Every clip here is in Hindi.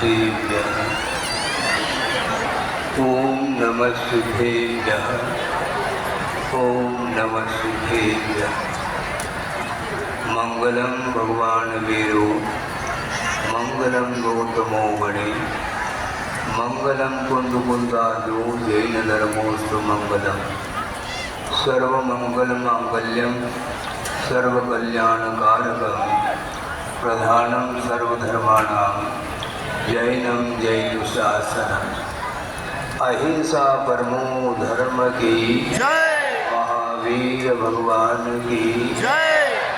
शुद्धेभ्यः ओम नमः शुद्धेभ्यः ओम नमः शुद्धेभ्यः। मंगलम भगवान वीरो मंगलम गौतमो गणे मंगलम कुंदकुंदादो जैन धर्मोस्तु मंगलम सर्वमंगल मांगल्यम सर्वकल्याणकारकम प्रधानम सर्वधर्माणां जैनम जैनुशासनम। अहिंसा परमो धर्म की महावीर भगवान की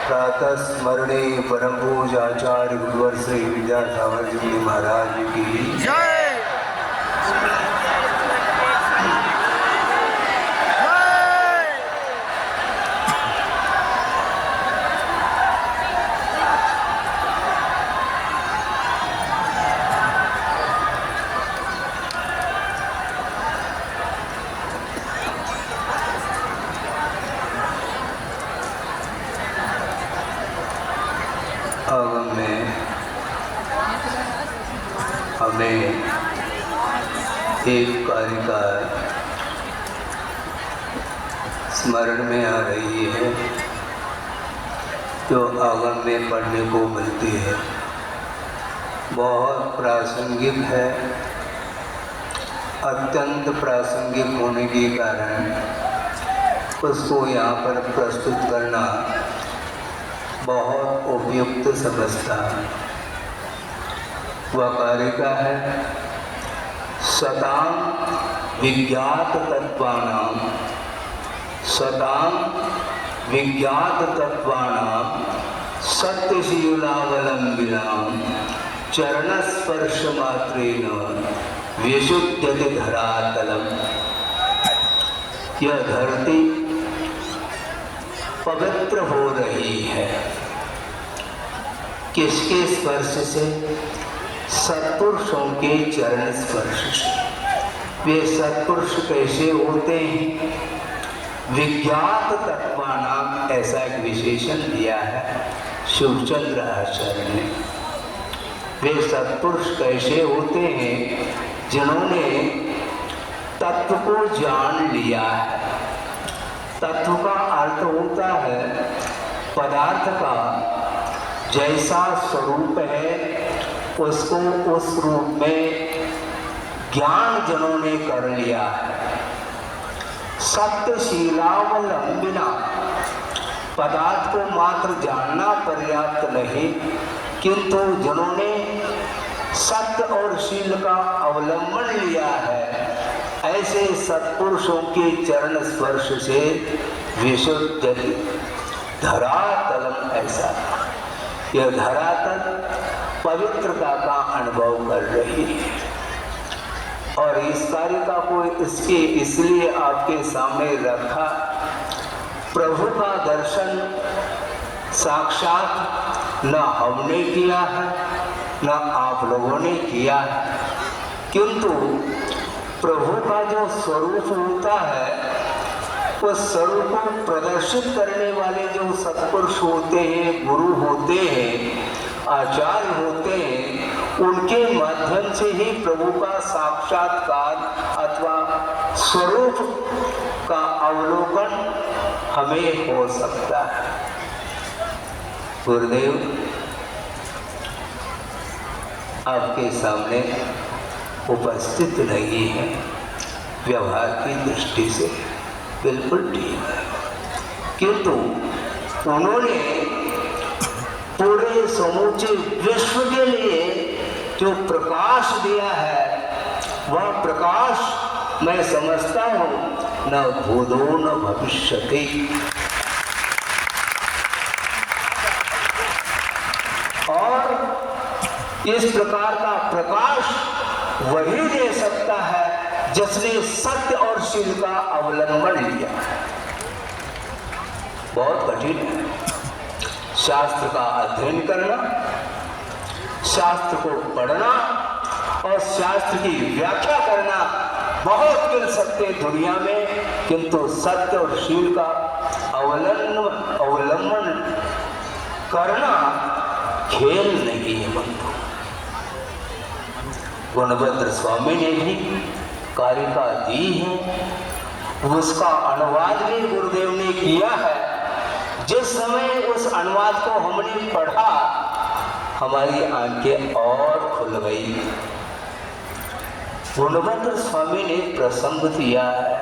प्रातः स्मरणे परम पूजाचार्य गुरुवर श्री विद्यासागर जी महाराज की हमें एक कारिका स्मरण में आ रही है जो आगम में पढ़ने को मिलती है। बहुत प्रासंगिक है। अत्यंत प्रासंगिक होने के कारण उसको यहाँ पर प्रस्तुत करना बहुत उपयुक्त समझता। वह कारिका है सतां विज्ञात तत्वानां सत्यशीलावलंबिनां चरणस्पर्श मात्रेण विशुद्धति धरातलम। यह धरती पवित्र हो रही है किसके स्पर्श से? सत्पुरुषों के चरण स्पर्श से। वे सत्पुरुष कैसे होते हैं? विज्ञात तत्वानाम ऐसा एक विशेषण दिया है शिवचंद्र आचार्य ने। वे सत्पुरुष कैसे होते हैं? जिन्होंने तत्व को जान लिया है। तत्व का अर्थ होता है पदार्थ का जैसा स्वरूप है उसको उस रूप में ज्ञान जिन्होंने कर लिया है। सत्यशीलावलंबिना पदार्थ को मात्र जानना पर्याप्त नहीं, किंतु जिन्होंने सत्य और शील का अवलंबन लिया है ऐसे सत्पुरुषों के चरण स्पर्श से विशुद्ध धरातलम। ऐसा यह धरातल पवित्रता का अनुभव कर रही है। और इस कारिका को इसके इसलिए आपके सामने रखा, प्रभु का दर्शन साक्षात न हमने किया है न आप लोगों ने किया है, किंतु प्रभु का जो स्वरूप होता है उस स्वरूप को प्रदर्शित करने वाले जो सत्पुरुष होते हैं, गुरु होते हैं, आचार्य होते हैं, उनके माध्यम से ही प्रभु का साक्षात्कार अथवा स्वरूप का अवलोकन हमें हो सकता है। गुरुदेव आपके सामने उपस्थित नहीं है, व्यवहार की दृष्टि से बिल्कुल ठीक है, किंतु उन्होंने पूरे समूचे विश्व के लिए जो प्रकाश दिया है वह प्रकाश मैं समझता हूँ न भूतो न भविष्यति। और इस प्रकार का प्रकाश वही दे सकता है जिसने सत्य और शील का अवलंबन लिया। बहुत कठिन है शास्त्र का अध्ययन करना, शास्त्र को पढ़ना और शास्त्र की व्याख्या करना बहुत मिल सकते दुनिया में, किंतु सत्य और शील का अवलंबन करना खेल नहीं है बंधु। गुणभद्र स्वामी ने भी कारिका दी है, उसका अनुवाद भी गुरुदेव ने किया है। जिस समय उस अनुवाद को हमने पढ़ा, हमारी आंखें और खुल गई। गुणभद्र स्वामी ने प्रसंग दिया है,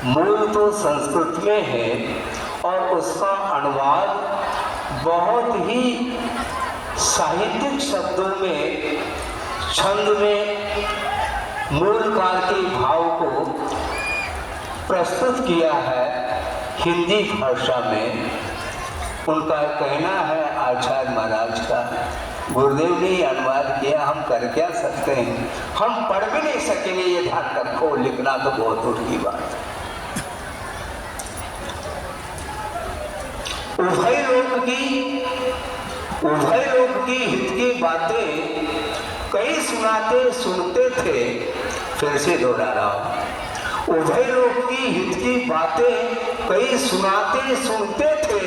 मूल तो संस्कृत में है और उसका अनुवाद बहुत ही साहित्यिक शब्दों में, छंद में मूल काल के भाव को प्रस्तुत किया है हिंदी भाषा में। उनका कहना है आचार्य महाराज का, गुरुदेव ने अनुवाद किया, हम कर क्या सकते हैं, हम पढ़ भी नहीं सकेंगे, ये ध्यान रखो, लिखना तो बहुत दूर की बात है। उभय लोक की हित की बातें कई सुनाते सुनते थे, फिर से दोहरा रहा हूं, उभय लोक की हित की बातें कई सुनाते सुनते थे,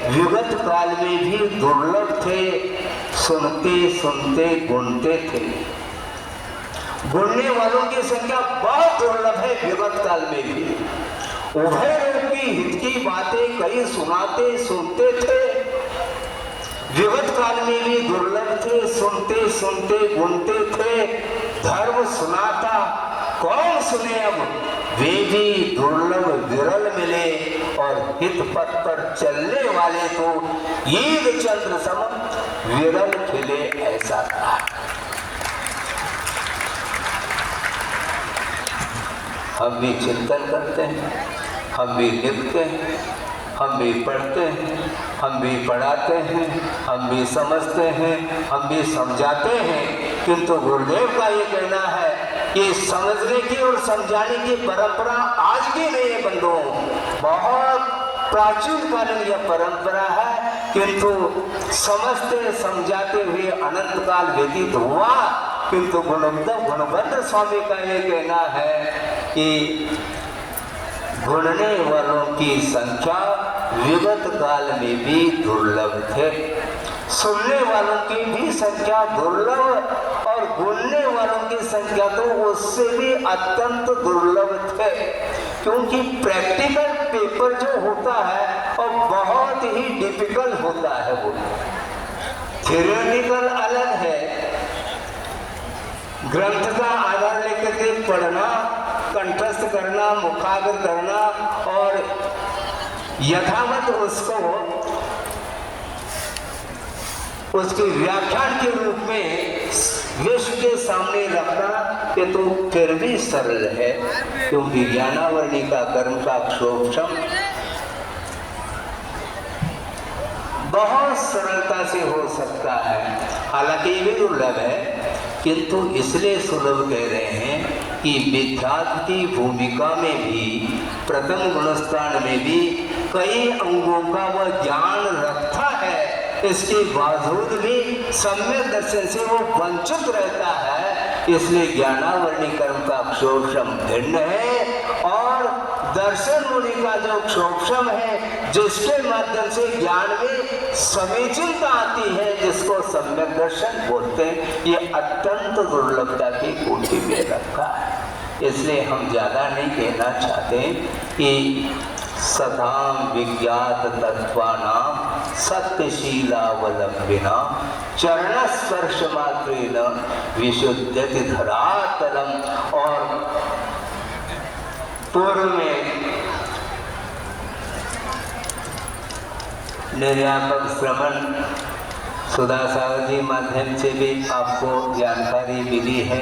विगत काल में भी दुर्लभ थे, सुनते सुनते गुणते थे। गुणने वालों की संख्या बहुत दुर्लभ है विगत काल में भी। उभय लोक की हित की बातें कई सुनाते सुनते थे, विगत काल में भी दुर्लभ थे, सुनते सुनते गुणते थे। धर्म सुनाता कौन सुने अब, वे भी दुर्लभ विरल मिले, और हित पथ पर चलने वाले तो ईद चंद्र सम विरल खिले, ऐसा था। हम भी चिंतन करते हैं, हम भी लिखते हैं, हम भी पढ़ते हैं, हम भी पढ़ाते हैं, हम भी समझते हैं, हम भी समझाते हैं, किंतु गुरुदेव का ये कहना है कि समझने की और समझाने की परंपरा आज भी नहीं है बंधुओं, बहुत प्राचीन कालीन यह परंपरा है, किंतु समझते समझाते हुए अनंत काल व्यतीत हुआ। किंतु गुणभद्र स्वामी का ये कहना है कि गुणने वालों की संख्या विगत काल में भी दुर्लभ थे, सुनने वालों की भी संख्या दुर्लभ, और गुणने वालों की संख्या तो उससे भी अत्यंत दुर्लभ थे, क्योंकि प्रैक्टिकल पेपर जो होता है और बहुत ही डिफिकल्ट होता है। वो थियोरेटिकल अलग है, ग्रंथ का आधार लेकर के पढ़ना, कंठस्थ करना, मुखाग्र करना और यथावत उसके व्याख्यान के रूप में विश्व के सामने रखना, ये तो फिर भी सरल है, क्योंकि ज्ञानावरणी का कर्म का क्षोभम बहुत सरलता से हो सकता है। हालांकि ये भी दुर्लभ है, किंतु इसलिए सुलभ कह रहे हैं कि विद्यार्थी की भूमिका में भी, प्रथम गुणस्थान में भी कई अंगों का वह ज्ञान रखता है, इसके बावजूद भी सम्यक दर्शन से वो वंचित रहता है। इसलिए ज्ञानावरणी कर्म का क्षोभम भिन्न है, और दर्शन मुनि का जो क्षोभम है, जिसके माध्यम से ज्ञान में समीचीनता आती है, जिसको सम्यक दर्शन बोलते हैं, ये अत्यंत दुर्लभता की कोटि में रखा है। इसलिए हम ज्यादा नहीं कहना चाहते कि सदाम विज्ञात तत्वानाम सत्यशीलावलंबिना चरण स्पर्श मात्रेण विशुद्धति धरातलम। और पूर्व में निर्यापक श्रवण सुधा सागर जी माध्यम से भी आपको जानकारी मिली है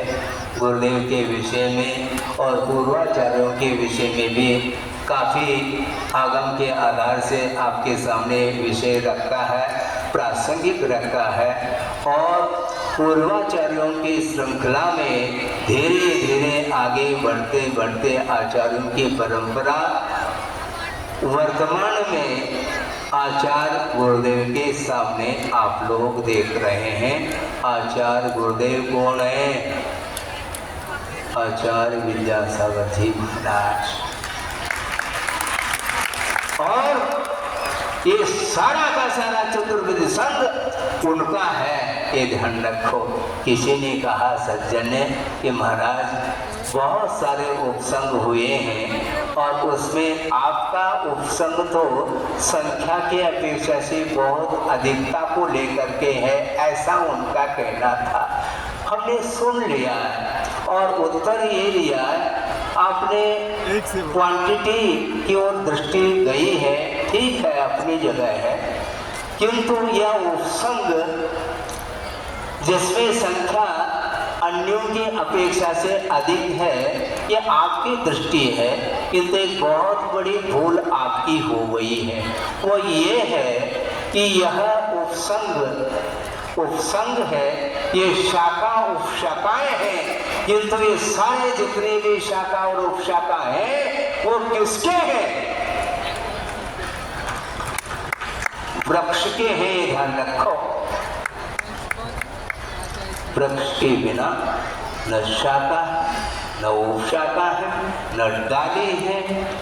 गुरुदेव के विषय में, और पूर्वाचार्यों के विषय में भी काफ़ी आगम के आधार से आपके सामने विषय रखा है, प्रासंगिक रखा है। और पूर्वाचार्यों की श्रृंखला में धीरे धीरे आगे बढ़ते बढ़ते आचार्यों की परंपरा वर्तमान में आचार्य गुरुदेव के सामने आप लोग देख रहे हैं। आचार्य गुरुदेव कौन है? आचार्य विद्यासागर जी महाराज। और ये सारा का सारा चतुर्विध संग उनका है, ये ध्यान रखो। किसी ने कहा सज्जन ने कि महाराज बहुत सारे उपसंग हुए हैं और उसमें आपका उपसंग तो संख्या के अपेक्षा से बहुत अधिकता को लेकर के है, ऐसा उनका कहना था। हमने सुन लिया और उत्तर ये लिया, आपने क्वांटिटी की ओर दृष्टि गई है, ठीक है, अपनी जगह है, किंतु यह उपसंग जिसमें संख्या अन्यों की अपेक्षा से अधिक है, ये आपकी दृष्टि है, किंतु एक बहुत बड़ी भूल आपकी हो गई है। वो ये है कि यह उपसंग है, ये शाखा उपशाखाएं हैं, किंतु ये सारे जितने भी शाखा और उपशाखा हैं वो किसके हैं? वृक्ष के हैं, ध्यान रखो। वृक्ष के बिना न शाखा न उपशाखा है, न डाली है,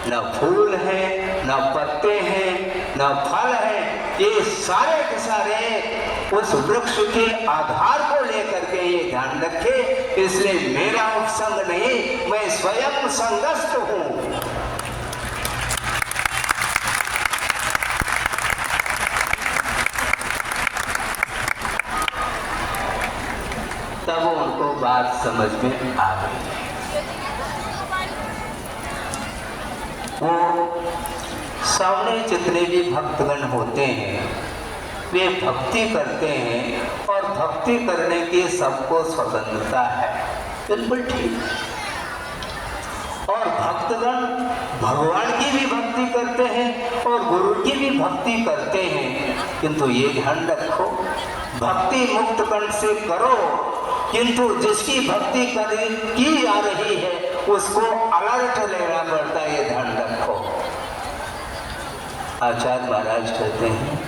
न फूल है, न पत्ते हैं, न फल है। ये सारे के सारे उस वृक्ष के आधार को लेकर के ये ध्यान रखे। इसलिए मेरा उपसंग नहीं, मैं स्वयं संगस्त हूँ। तब उनको बात समझ में आ गई। वो सामने जितने भी भक्तगण होते हैं वे भक्ति करते हैं और भक्ति करने की सबको स्वतंत्रता है, बिल्कुल ठीक। और भक्तगण भगवान की भी भक्ति करते हैं और गुरु की भी भक्ति करते हैं, किंतु ये ध्यान रखो भक्ति मुक्त कंठ से करो, किंतु जिसकी भक्ति की जा रही है उसको अलर्ट लेना पड़ता है, ये ध्यान रखो। आचार्य महाराज कहते हैं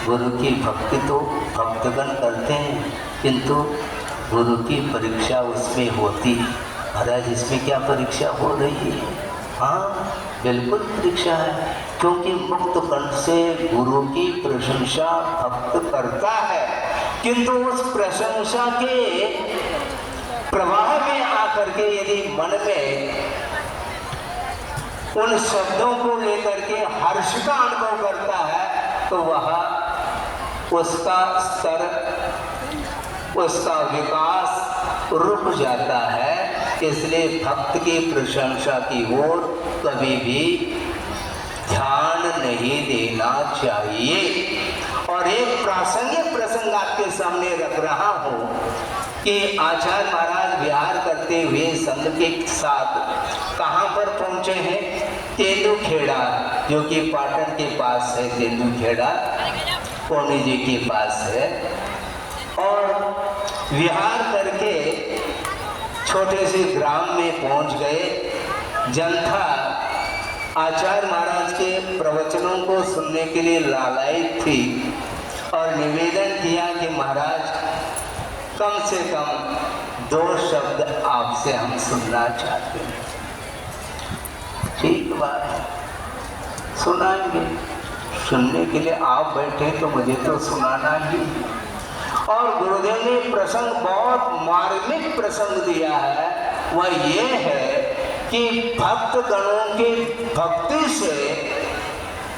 गुरु की भक्ति तो भक्तगण करते हैं, किंतु गुरु की परीक्षा उसमें होती है। महाराज इसमें क्या परीक्षा हो रही है? हाँ बिल्कुल परीक्षा है, क्योंकि मुक्त कंठ से गुरु की प्रशंसा भक्त करता है, किंतु उस प्रशंसा के प्रवाह में आकर के यदि मन में उन शब्दों को लेकर के हर्ष का अनुभव करता है तो वह उसका स्तर, उसका विकास रुक जाता है। इसलिए भक्त की प्रशंसा की ओर कभी भी ध्यान नहीं देना चाहिए। और एक प्रासंगिक प्रसंग आपके सामने रख रहा हूँ कि आचार्य महाराज विहार करते हुए संघ के साथ कहाँ पर पहुँचे हैं? तेंदुखेड़ा, जो कि पाटन के पास है। तेंदुखेड़ा पौनी जी के पास है। और विहार करके छोटे से ग्राम में पहुँच गए। जनता आचार्य महाराज के प्रवचनों को सुनने के लिए लालायित थी और निवेदन किया कि महाराज कम से कम 2 शब्द आपसे हम सुनना चाहते हैं। ठीक बात है, सुनाएंगे। सुनने के लिए आप बैठे तो मुझे तो सुनाना ही। और गुरुदेव ने प्रसंग बहुत मार्मिक प्रसंग दिया है, वह ये है कि भक्त गणों के भक्ति से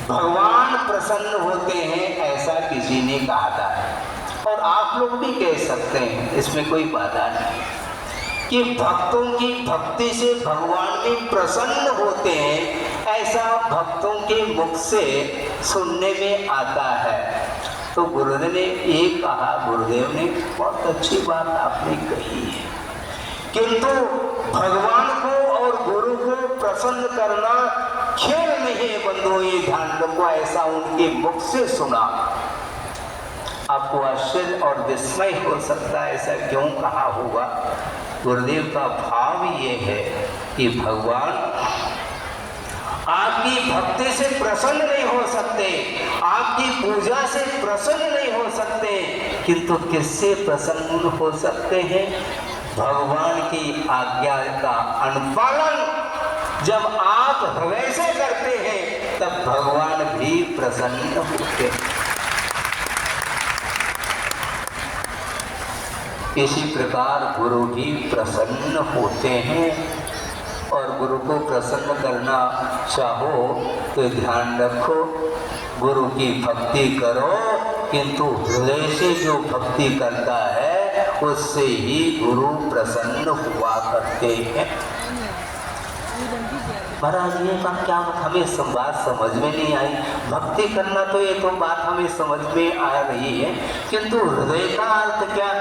भगवान प्रसन्न होते हैं, ऐसा किसी ने कहा था। और आप लोग भी कह सकते हैं, इसमें कोई बाधा नहीं, कि भक्तों की भक्ति से भगवान भी प्रसन्न होते हैं, ऐसा भक्तों के मुख से सुनने में आता है। तो गुरुदेव ने ये कहा, गुरुदेव ने बहुत अच्छी बात आपने कही है, किंतु भगवान को और गुरु को प्रसन्न करना खेल नहीं है बंधुओं, ये ध्यान रखो। ऐसा उनके मुख से सुना। आपको आश्चर्य और विस्मय हो सकता है, ऐसा क्यों कहा होगा? गुरुदेव का भाव ये है कि भगवान आपकी भक्ति से प्रसन्न नहीं हो सकते, आपकी पूजा से प्रसन्न नहीं हो सकते, किंतु किससे प्रसन्न हो सकते हैं? भगवान की आज्ञा का अनुपालन जब आप हृदय से करते हैं तब भगवान भी प्रसन्न होते हैं। इसी प्रकार गुरु भी प्रसन्न होते हैं। और गुरु को प्रसन्न करना चाहो तो ध्यान रखो, गुरु की भक्ति करो, किंतु हृदय से जो भक्ति करता है उससे ही गुरु प्रसन्न हुआ करते हैं। महाराज ये बात क्या हमें बात समझ में नहीं आई। भक्ति करना तो ये तो बात हमें समझ में आ रही है, किंतु हृदय का अर्थ क्या?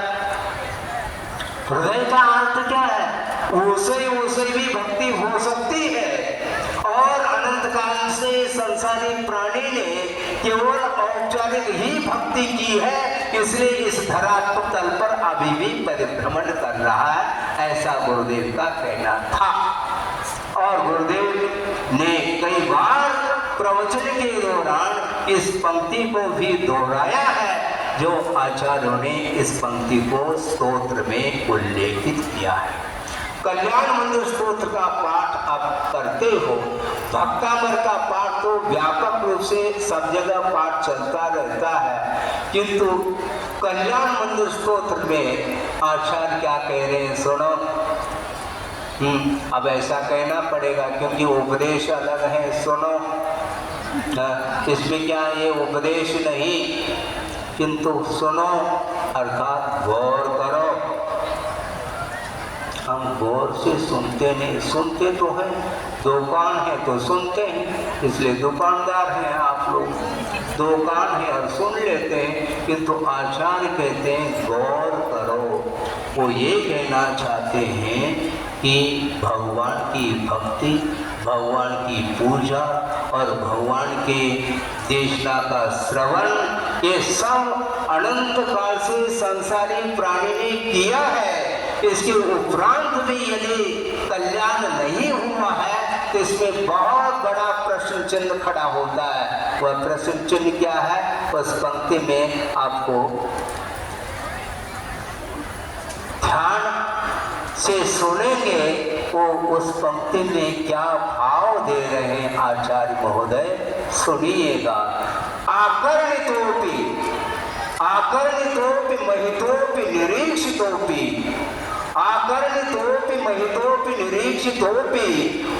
हृदय का अर्थ क्या है? उसे भी भक्ति हो सकती है। और अनंत काल से संसारी प्राणी ने केवल औपचारिक ही भक्ति की है, इसलिए इस धरात्म तल पर अभी भी परिभ्रमण कर रहा है, ऐसा गुरुदेव का कहना था। और गुरुदेव ने कई बार प्रवचन के दौरान इस पंक्ति को भी दोहराया है, जो आचार्यों ने इस पंक्ति को स्तोत्र में उल्लेखित किया है। कल्याण मंदिर स्तोत्र का पाठ आप करते हो, भक्तामर का पाठ तो व्यापक रूप से सब जगह पाठ चलता रहता है, किंतु कल्याण मंदिर स्तोत्र में आचार्य क्या कह रहे हैं सुनो। अब ऐसा कहना पड़ेगा क्योंकि उपदेश अलग है, सुनो। इसमें क्या ये उपदेश नहीं, किंतु सुनो अर्थात गौर करो। हम गौर से सुनते नहीं, सुनते तो हैं, दुकान है तो सुनते हैं, इसलिए दुकानदार हैं आप लोग, दुकान है और सुन लेते हैं, किंतु आचार्य कहते हैं गौर करो। वो ये कहना चाहते हैं कि भगवान की भक्ति, भगवान की पूजा और भगवान के देशना का श्रवण, ये सब अनंत काल से संसारी प्राणी ने किया है। इसके उपरांत भी यदि कल्याण नहीं हुआ है तो इसमें बहुत बड़ा प्रश्न चिन्ह खड़ा होता है। वह प्रश्न चिन्ह क्या है, उस पंक्ति में आपको ध्यान से सुनेंगे वो उस पंक्ति में क्या भाव दे रहे हैं आचार्य महोदय, सुनिएगा। आकर्णितोपि महितोपि निरीक्षितोपि, आकर्णितोपि महितोपि निरीक्षितोपि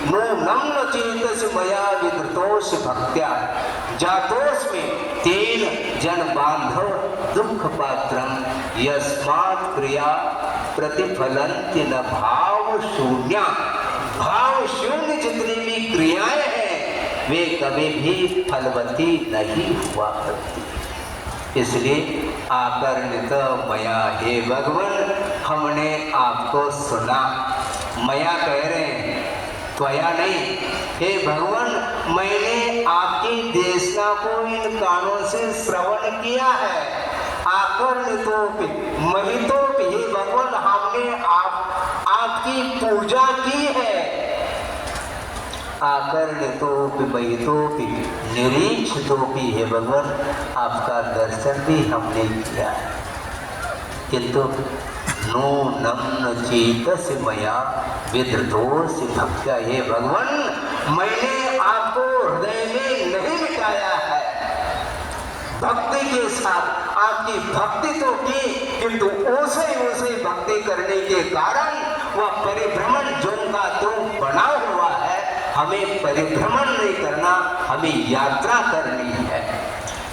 नूनं न चेतसि मया विधृतोऽसि भक्त्या जातोऽस्मि तेन जन बांधव दुख पात्रम यस्मात् क्रिया प्रतिफलन्ति न भाव शून्य। भाव शून्य जितनी भी क्रियाएं हैं वे कभी भी फलवती नहीं हुआ करती। इसलिए आकर्णित मया, हे भगवान हमने आपको सुना, मया कह रहे हैं त्वया नहीं, हे भगवान मैंने आपकी देशना को इन कानों से श्रवण किया है। आकर्णितोपि महितोपि, हे भगवान हमने आपकी पूजा की है। आकर्णितोपि महितोपि निरीक्षितोपि, हे भगवान आपका दर्शन भी हमने किया है, किंतु नूनं न चेतसि मया विधृतोऽसि भक्त्या, हे भगवान मैंने आपको हृदय में नहीं मिटाया है। भक्ति के साथ आपकी भक्ति तो की, किंतु उसे भक्ति करने के कारण वह परिभ्रमण जो का तो बना हुआ है, हमें परिभ्रमण नहीं करना, हमें यात्रा करनी है।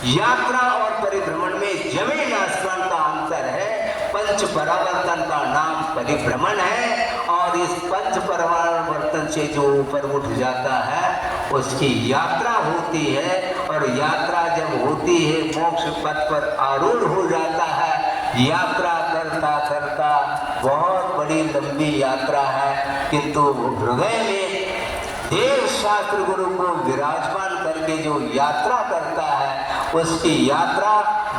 यात्रा और परिभ्रमण में जमीन आसमान का अंतर है। पंच परावर्तन का नाम परिभ्रमण है, और इस पंच परावर्तन से जो ऊपर उठ जाता है उसकी यात्रा होती है, और यात्रा जब होती है मोक्ष पथ पर आरूढ़ हो जाता है। यात्रा करता करता बहुत बड़ी लंबी यात्रा है, किंतु हृदय में देव शास्त्र गुरु को विराजमान करके जो यात्रा करता है उसकी यात्रा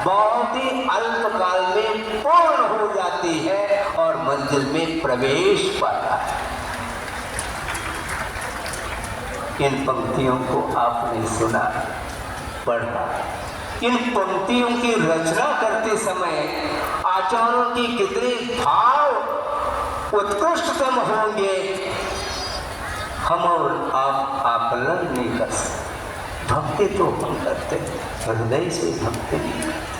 बहुत ही अल्प काल में पूर्ण हो जाती है और मंजिल में प्रवेश पाता है। इन पंक्तियों को आपने सुना, पढ़ा। इन पंक्तियों की रचना करते समय आचार्यों की कितने भाव उत्कृष्टतम होंगे हम और आप आकलन नहीं कर सकते। भक्ति तो हम करते हृदय से भक्ति नहीं करते।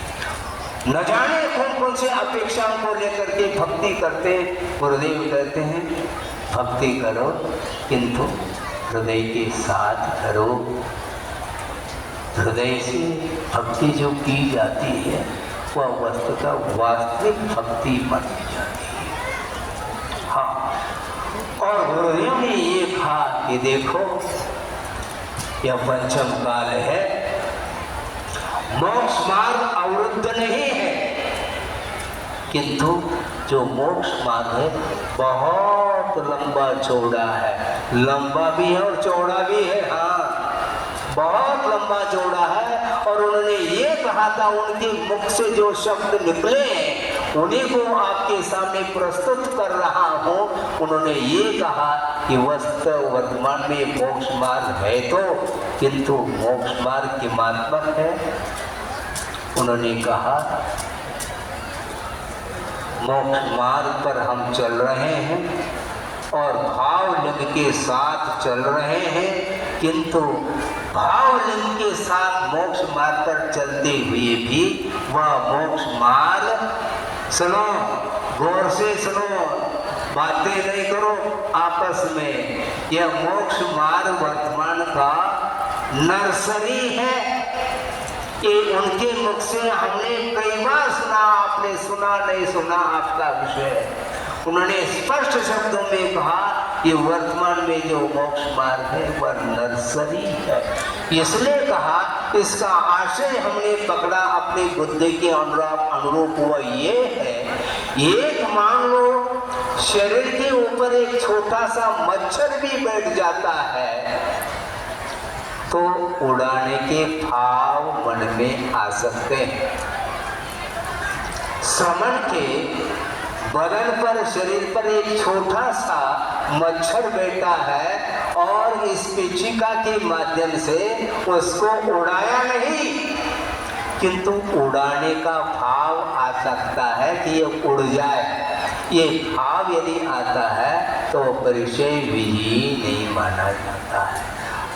न जाने कौन कौन से अपेक्षाओं को लेकर के भक्ति करते। गुरुदेव कहते हैं भक्ति करो किंतु हृदय के साथ करो। हृदय से भक्ति जो की जाती है वह वस्तुतः वास्तविक भक्ति मानी जाती है। हाँ, और गुरुदेव ने ये कहा कि देखो यह पंचम काल है, मोक्ष मार्ग अवरुद्ध नहीं है, किंतु जो मोक्ष मार्ग है बहुत लंबा चौड़ा है। लंबा भी है और चौड़ा भी है। हाँ, बहुत लंबा चौड़ा है। और उन्होंने ये कहा था, उनके मुख से जो शब्द निकले हैं उन्हीं को आपके सामने प्रस्तुत कर रहा हूँ। उन्होंने ये कहा कि वास्तव वर्तमान में मोक्ष मार्ग है तो, किंतु मोक्ष मार्ग किमात्मक है। उन्होंने कहा मोक्ष मार्ग पर हम चल रहे हैं और भावलिंग के साथ चल रहे हैं, किंतु भावलिंग के साथ मोक्ष मार्ग पर चलते हुए भी वह मोक्ष मार्ग, सुनो गौर से सुनो, बातें नहीं करो आपस में, यह मोक्ष मार्ग वर्तमान का नर्सरी है। कि उनके मुख से हमने कई बार सुना, आपने सुना नहीं सुना आपका विषय। उन्होंने स्पष्ट शब्दों में कहा कि वर्तमान में जो मोक्ष मार्ग है वह नर्सरी है। इसलिए कहा इसका आशय हमने पकड़ा अपनी बुद्धि के अनुरूप हुआ ये है, एक मान लो शरीर के ऊपर एक छोटा सा मच्छर भी बैठ जाता है तो उड़ाने के भाव मन में आ सकते हैं। श्रमण के बदन पर, शरीर पर एक छोटा सा मच्छर बैठा है और इस पिचिका के माध्यम से उसको उड़ाया नहीं, किंतु उड़ाने का भाव आ सकता है कि ये उड़ जाए। ये भाव यदि आता है तो परिचय विजयी नहीं माना जाता है।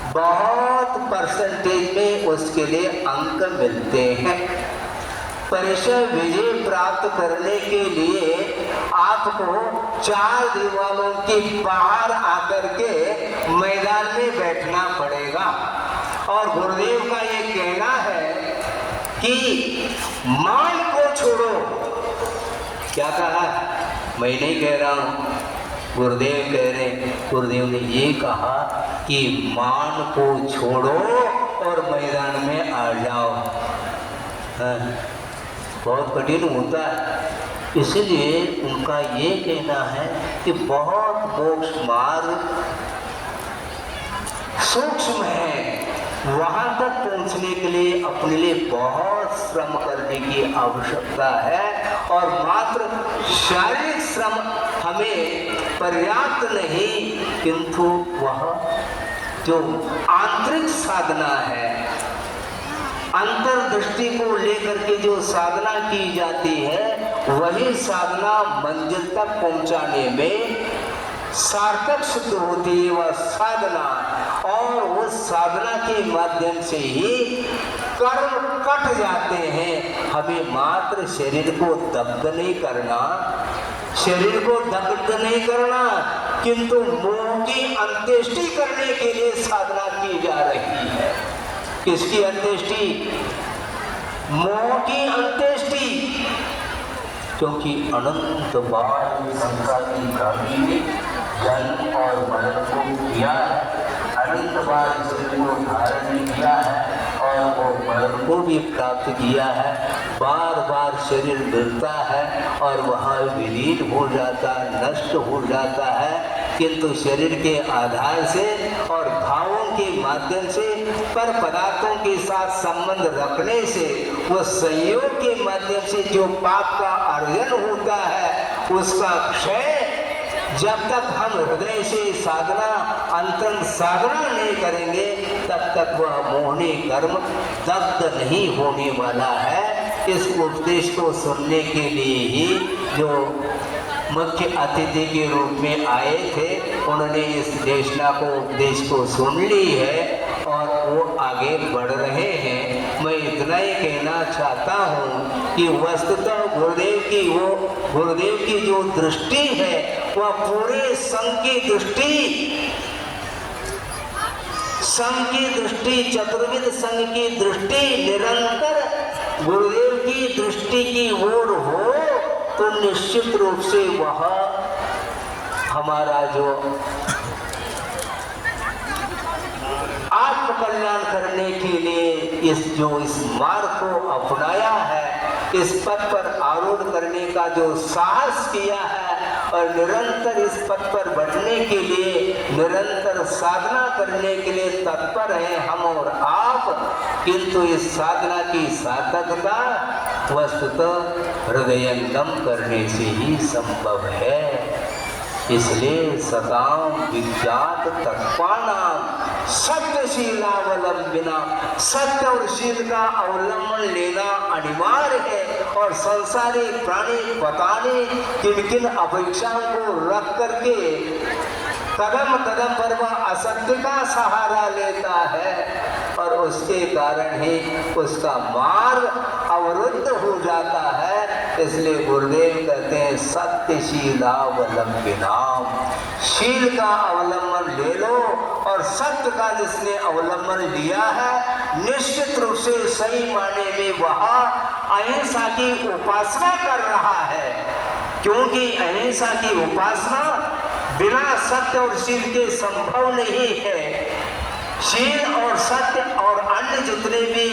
बहुत परसेंटेज में उसके लिए अंक मिलते हैं। परिचय विजय प्राप्त करने के लिए आपको चार दीवारों के बाहर आकर के मैदान में बैठना पड़ेगा। और गुरुदेव का ये कहना है कि मान को छोड़ो। क्या कहा? मैं नहीं कह रहा हूँ, गुरुदेव कह रहे हैं। गुरुदेव ने ये कहा कि मान को छोड़ो और मैदान में आ जाओ। बहुत कठिन होता है, इसलिए उनका ये कहना है कि बहुत मोक्ष मार्ग सूक्ष्म है, वहाँ तक पहुँचने के लिए अपने लिए बहुत श्रम करने की आवश्यकता है। और मात्र शारीरिक श्रम हमें पर्याप्त नहीं, किंतु वह जो आंतरिक साधना है, अंतर्दृष्टि को लेकर के जो साधना की जाती है, वही साधना मंजिल तक पहुंचाने में सार्थक सिद्ध होती है वह साधना। और उस साधना के माध्यम से ही कर्म कट जाते हैं। हमें मात्र शरीर को दग्ध नहीं करना, शरीर को दग्ध नहीं करना, किंतु मोह की अंत्येष्टि करने के लिए साधना की जा रही है। किसकी अंत्येष्टि? मोह की अंत्येष्टि। क्योंकि अनंत बार संसार की प्राणी ने जन्म और मरण को किया है, अनंत बार शरीर को धारण किया है और वो मरण को भी प्राप्त किया है। बार बार शरीर मिलता है और वहाँ विलीन हो जाता है, नष्ट हो जाता है, किंतु शरीर के आधार से और भावों के माध्यम से पर पदार्थों के साथ संबंध रखने से वो संयोग के माध्यम से जो पाप का अर्जन होता है उसका क्षय, जब तक हम हृदय से साधना अंतरंग साधना नहीं करेंगे तब तक वह मोहनी कर्म दग्ध नहीं होने वाला है। इस उपदेश को सुनने के लिए ही जो मुख्य अतिथि के रूप में आए थे उन्होंने इस देशना को उपदेश को सुन ली है और वो आगे इतना ही कहना चाहता हूँ कि वस्तुतः गुरुदेव की जो दृष्टि है वह पूरे संघ की दृष्टि चतुर्विध संघ की दृष्टि निरंतर गुरुदेव की दृष्टि की ओर हो तो निश्चित रूप से वह हमारा जो आत्म कल्याण करने के लिए इस मार्ग को अपनाया है, इस पथ पर आरूढ़ करने का जो साहस किया है और निरंतर इस पथ पर बढ़ने के लिए निरंतर साधना करने के लिए तत्पर हैं हम और आप, किंतु इस साधना की सार्थकता वस्तुतः हृदयंगम करने से ही संभव है। इसलिए सदाम विख्यात तत्पानाम सत्यशीलावलंबिना, सत्य और शील का अवलंबन लेना अनिवार्य है। और संसारी प्राणी पता नहीं किन किन अपेक्षाओं को रख करके कदम कदम पर वह असत्य का सहारा लेता है और उसके कारण ही उसका मार्ग अवरुद्ध हो जाता है। इसलिए गुरुदेव कहते हैं सत्यशीलावलंबिनाम, शील का अवलंबन ले लो और सत्य का जिसने अवलंबन लिया है निश्चित रूप से सही मायने में वह अहिंसा की उपासना कर रहा है, क्योंकि अहिंसा की उपासना बिना सत्य और शील के संभव नहीं है। शील और सत्य और अन्य जितने भी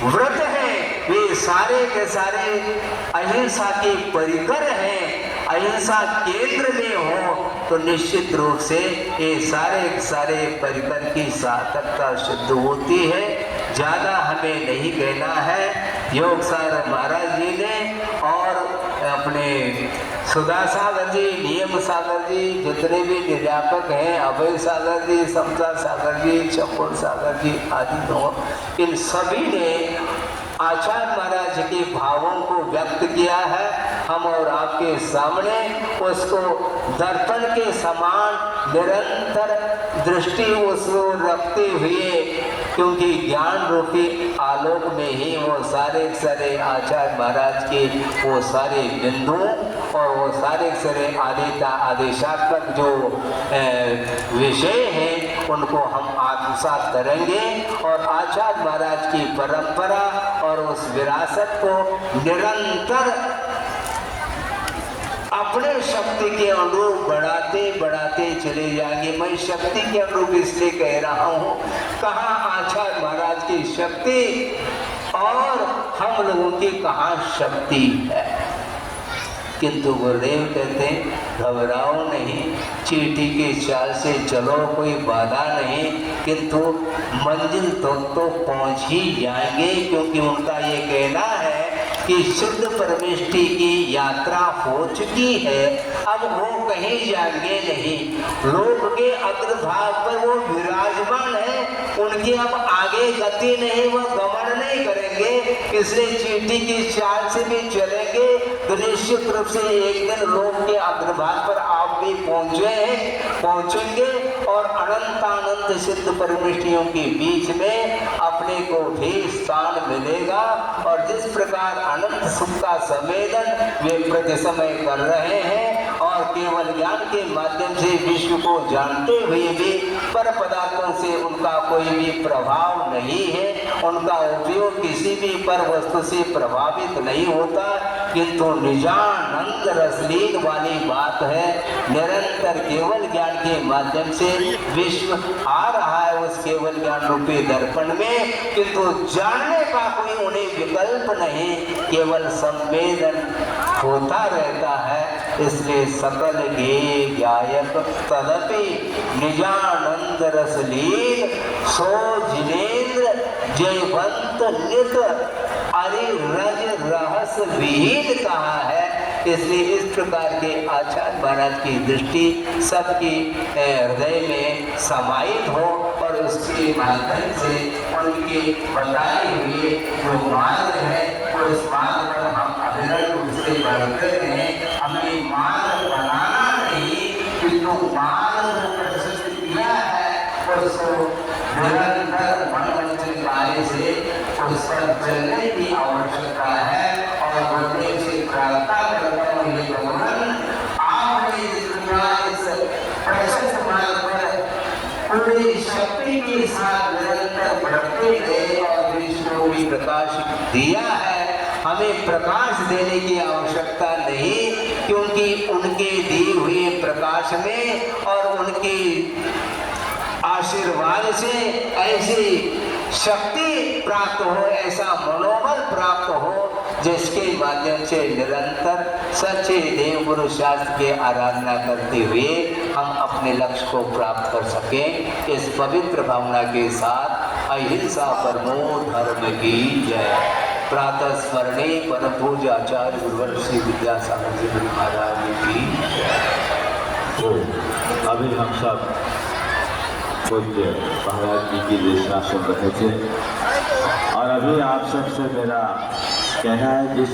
व्रत हैं वे सारे के सारे अहिंसा के परिकर हैं। अहिंसा केंद्र में हो तो निश्चित रूप से ये सारे परिकर की सार्थकता सिद्ध होती है। ज़्यादा हमें नहीं कहना है। योग सागर महाराज जी ने और अपने सुधा सागर जी, नियम सागर जी, जितने भी निर्यापक हैं, अभय सागर जी, समता सागर जी, चंपुर सागर जी आदि लोग, इन सभी ने आचार्य महाराज के भावों को व्यक्त किया है। हम और आपके सामने उसको दर्पण के समान निरंतर दृष्टि उसको रखते हुए, क्योंकि ज्ञान रूपी आलोक में ही वो सारे आचार्य महाराज के वो सारे बिंदु और वो सारे आदेशात्मक जो विषय हैं उनको हम आत्मसात करेंगे और आचार्य महाराज की परंपरा और उस विरासत को निरंतर अपने शक्ति के अनुरूप बढ़ाते चले जाएंगे। मैं शक्ति के अनुरूप इसलिए कह रहा हूँ, कहाँ आचार्य महाराज की शक्ति और हम लोगों की कहाँ शक्ति है। किंतु गुरुदेव कहते हैं घबराओ नहीं, चींटी के चाल से चलो, कोई बाधा नहीं, किंतु मंजिल तो पहुंच ही जाएंगे। क्योंकि उनका ये कहना है कि शुद्ध परमेष्टि की यात्रा हो चुकी है, अब वो कहीं जाएंगे नहीं। लोक के अग्रभाग पर वो विराजमान है, उनकी अब आगे गति नहीं, वह गमन नहीं करेंगे। इसलिए चींटी की चाल से भी चलेंगे तो निश्चित रूप से एक दिन लोक के अग्रभाग पर आप भी पहुंचेंगे और अनंत सिद्ध परमेष्टियों के बीच में अपने को भी स्थान मिलेगा। और जिस प्रकार अनंत सुख का संवेदन वे प्रति समय कर रहे हैं और केवल ज्ञान के माध्यम से विश्व को जानते हुए भी पर पदार्थों से उनका कोई भी प्रभाव नहीं है, उनका उपयोग किसी भी पर वस्तु से प्रभावित नहीं होता, किंतु निजानंद रसलीन वाली बात है। निरंतर केवल ज्ञान के माध्यम से विश्व आ रहा है उस केवल ज्ञान रूपी दर्पण में, किंतु जानने का कोई उन्हें विकल्प नहीं, केवल संवेदन होता रहता है। इसलिए सकल गे गायक तदपि निजानंद रसलीन सो जिनेन्द्र जयवंत नित अरे रज रहस विहीन कहा है। इसलिए इस प्रकार के आचार्य महाराज की दृष्टि सबकी हृदय में समाहित हो और उसके माध्यम से उनके बताए हुए जो मार्ग है उस मार्ग पर हम अविरल रूप से बढ़ते रहें। हमें मार्ग बनाना नहीं, किंतु मार्ग को प्रशस्त किया है उसको निरंतर मनोरंजन कार्य से उस पर चलने की आवश्यकता है। और गुरुदेव से प्रार्थना करता हूँ ये भगवान, आपने इस दुनिया इस प्रशस्त मार्ग पर पूरी शक्ति के साथ निरंतर बढ़ते गए और विष्णु को भी प्रकाश दिया है। हमें प्रकाश देने की आवश्यकता नहीं, क्योंकि उनके दिए हुए प्रकाश में और उनके आशीर्वाद से ऐसी शक्ति प्राप्त हो, ऐसा मनोबल प्राप्त हो जिसके माध्यम से निरंतर सच्चे देव गुरु शास्त्र की आराधना करते हुए हम अपने लक्ष्य को प्राप्त कर सकें। इस पवित्र भावना के साथ अहिंसा परमो धर्म की जय। प्रातः स्मरणे परम पूज्य आचार्य गुरुवर श्री विद्यासागर जी महाराज की तो अभी हम सब पूज्य महाराज जी की देशना सुन रहे थे और अभी आप सबसे मेरा कहना है जिस